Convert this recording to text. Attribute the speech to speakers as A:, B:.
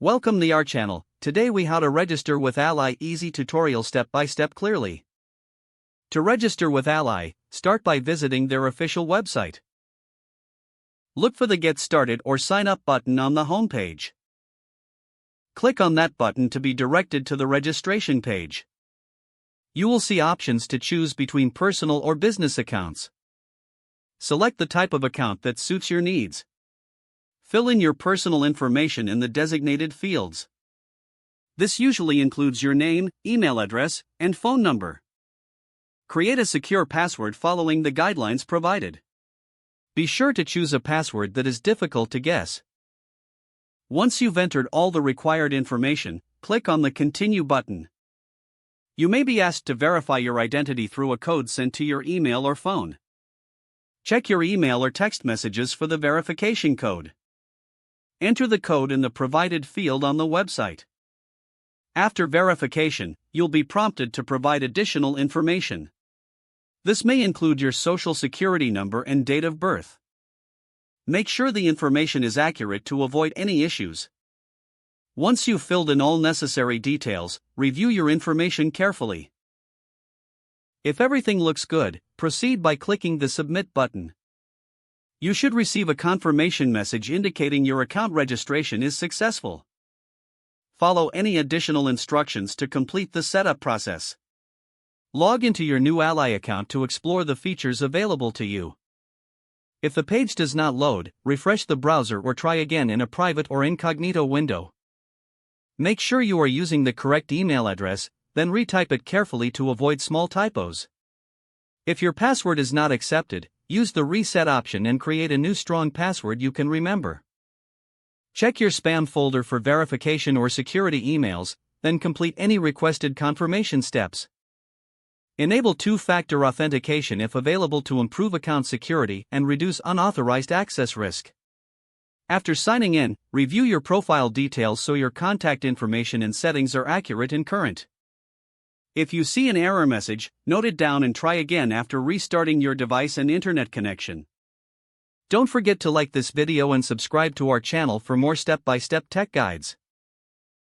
A: Welcome to our channel. Today we how to register with Ally, easy tutorial step by step clearly. To register with Ally, start by visiting their official website. Look for the Get Started or Sign Up button on the home page. Click on that button to be directed to the registration page. You will see options to choose between personal or business accounts. Select the type of account that suits your needs. Fill in your personal information in the designated fields. This usually includes your name, email address, and phone number. Create a secure password following the guidelines provided. Be sure to choose a password that is difficult to guess. Once you've entered all the required information, click on the Continue button. You may be asked to verify your identity through a code sent to your email or phone. Check your email or text messages for the verification code. Enter the code in the provided field on the website. After verification, you'll be prompted to provide additional information. This may include your social security number and date of birth. Make sure the information is accurate to avoid any issues. Once you've filled in all necessary details, review your information carefully. If everything looks good, proceed by clicking the Submit button. You should receive a confirmation message indicating your account registration is successful. Follow any additional instructions to complete the setup process. Log into your new Ally account to explore the features available to you. If the page does not load, refresh the browser or try again in a private or incognito window. Make sure you are using the correct email address, then retype it carefully to avoid small typos. If your password is not accepted, use the reset option and create a new strong password you can remember. Check your spam folder for verification or security emails, then complete any requested confirmation steps. Enable two-factor authentication if available to improve account security and reduce unauthorized access risk. After signing in, review your profile details so your contact information and settings are accurate and current. If you see an error message, note it down and try again after restarting your device and internet connection. Don't forget to like this video and subscribe to our channel for more step-by-step tech guides.